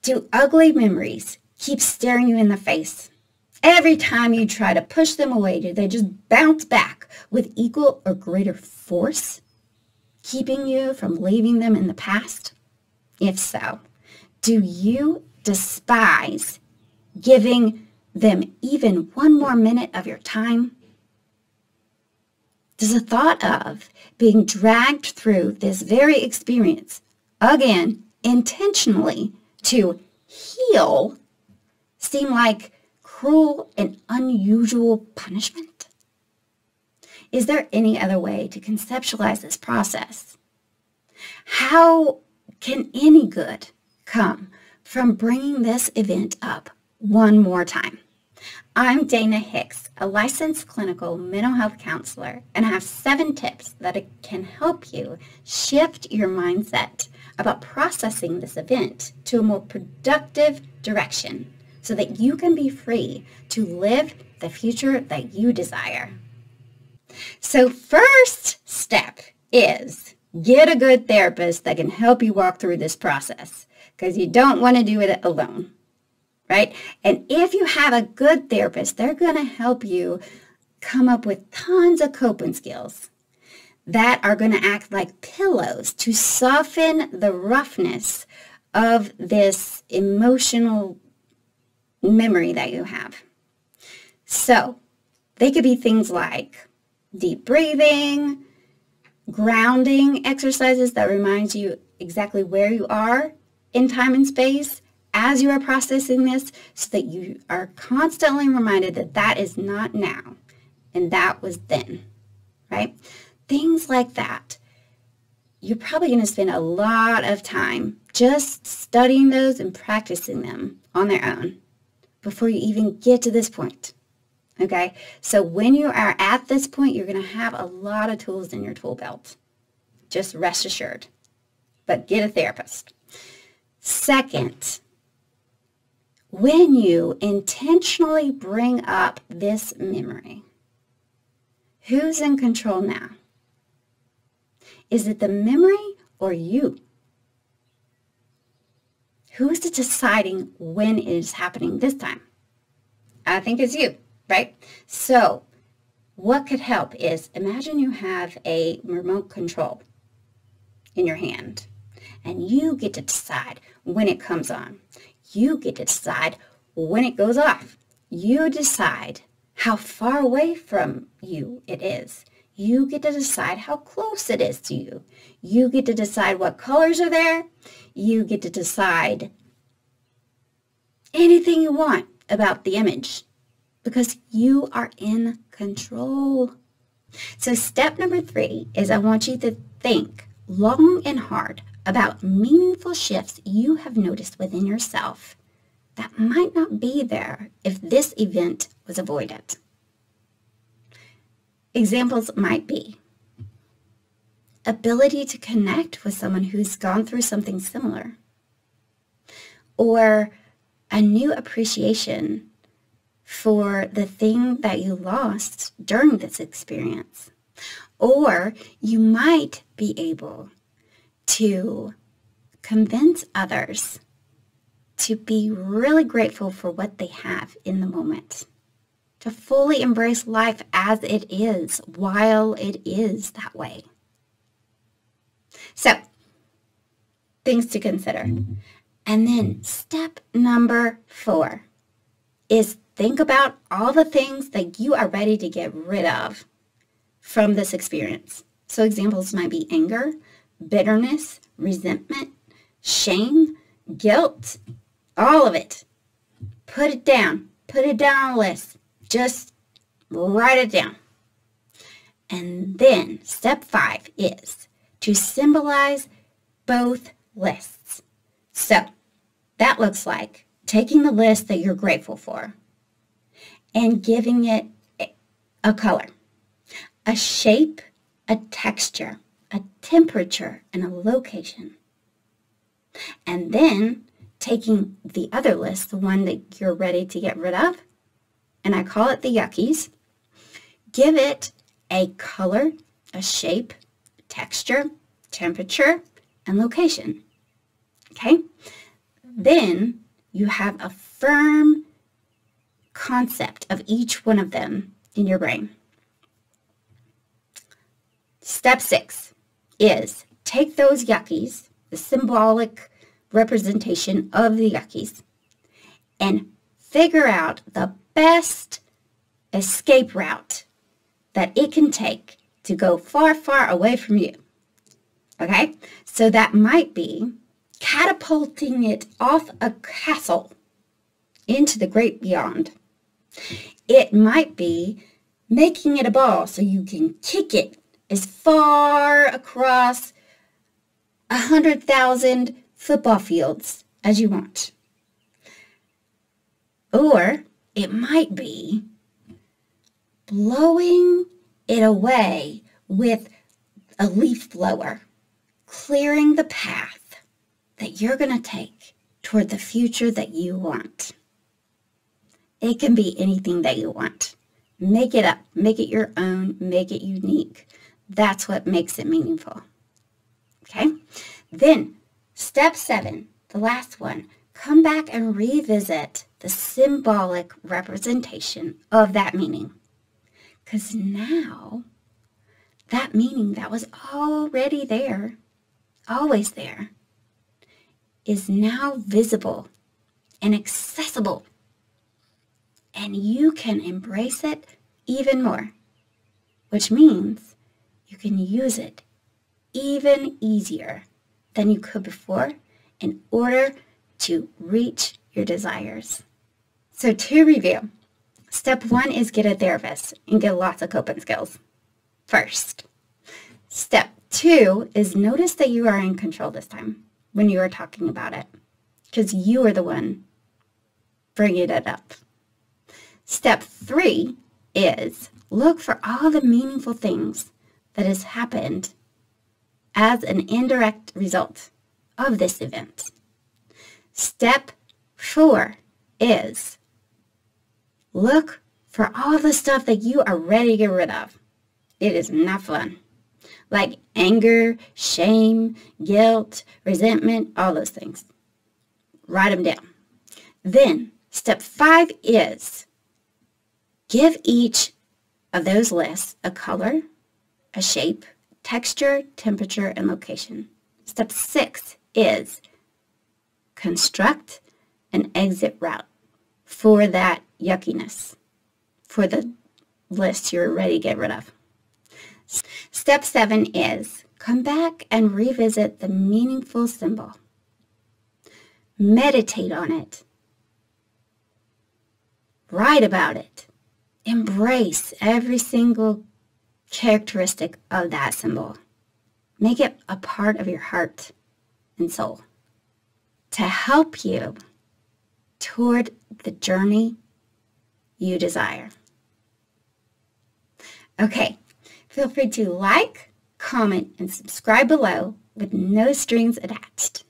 Do ugly memories keep staring you in the face? Every time you try to push them away, do they just bounce back with equal or greater force, keeping you from leaving them in the past? If so, do you despise giving them even one more minute of your time? Does the thought of being dragged through this very experience, again, intentionally to heal, seem like cruel and unusual punishment? Is there any other way to conceptualize this process? How can any good come from bringing this event up one more time? I'm Dana Hicks, a licensed clinical mental health counselor, and I have 7 tips that can help you shift your mindset about processing this event to a more productive direction so that you can be free to live the future that you desire. So first step is get a good therapist that can help you walk through this process, because you don't want to do it alone, right? And if you have a good therapist, they're going to help you come up with tons of coping skills that are going to act like pillows to soften the roughness of this emotional memory that you have. So they could be things like deep breathing, grounding exercises that reminds you exactly where you are in time and space as you are processing this, so that you are constantly reminded that that is not now and that was then, right? Things like that. You're probably going to spend a lot of time just studying those and practicing them on their own before you even get to this point. Okay, so when you are at this point, you're going to have a lot of tools in your tool belt. Just rest assured. But get a therapist. Second, when you intentionally bring up this memory, who's in control now? Is it the memory or you? Who is deciding when it is happening this time? I think it's you. Right? So what could help is imagine you have a remote control in your hand and you get to decide when it comes on. You get to decide when it goes off. You decide how far away from you it is. You get to decide how close it is to you. You get to decide what colors are there. You get to decide anything you want about the image, because you are in control. So step number 3 is I want you to think long and hard about meaningful shifts you have noticed within yourself that might not be there if this event was avoided. Examples might be ability to connect with someone who's gone through something similar, or a new appreciation for the thing that you lost during this experience. Or you might be able to convince others to be really grateful for what they have in the moment, to fully embrace life as it is while it is that way. So, things to consider. And then step number 4 is think about all the things that you are ready to get rid of from this experience. So examples might be anger, bitterness, resentment, shame, guilt, all of it. Put it down. Put it down on a list. Just write it down. And then step 5 is to symbolize both lists. So that looks like taking the list that you're grateful for and giving it a color, a shape, a texture, a temperature, and a location. And then taking the other list, the one that you're ready to get rid of, and I call it the Yuckies, give it a color, a shape, texture, temperature, and location. Okay? Then you have a firm concept of each one of them in your brain. Step 6 is take those Yuckies, the symbolic representation of the Yuckies, and figure out the best escape route that it can take to go far, far away from you. Okay? So that might be catapulting it off a castle into the great beyond. It might be making it a ball so you can kick it as far across 100,000 football fields as you want. Or it might be blowing it away with a leaf blower, clearing the path that you're going to take toward the future that you want. It can be anything that you want. Make it up. Make it your own. Make it unique. That's what makes it meaningful. Okay? Then, step 7, the last one, come back and revisit the symbolic representation of that meaning. Because now, that meaning that was already there, always there, is now visible and accessible. And you can embrace it even more, which means you can use it even easier than you could before in order to reach your desires. So to review, step 1 is get a therapist and get lots of coping skills first. Step 2 is notice that you are in control this time when you are talking about it, because you are the one bringing it up. Step 3 is look for all the meaningful things that has happened as an indirect result of this event. Step 4 is look for all the stuff that you are ready to get rid of. It is not fun. Like anger, shame, guilt, resentment, all those things. Write them down. Then step 5 is give each of those lists a color, a shape, texture, temperature, and location. Step 6 is construct an exit route for that yuckiness, for the list you're ready to get rid of. Step 7 is come back and revisit the meaningful symbol. Meditate on it. Write about it. Embrace every single characteristic of that symbol. Make it a part of your heart and soul to help you toward the journey you desire. Okay, feel free to like, comment, and subscribe below with no strings attached.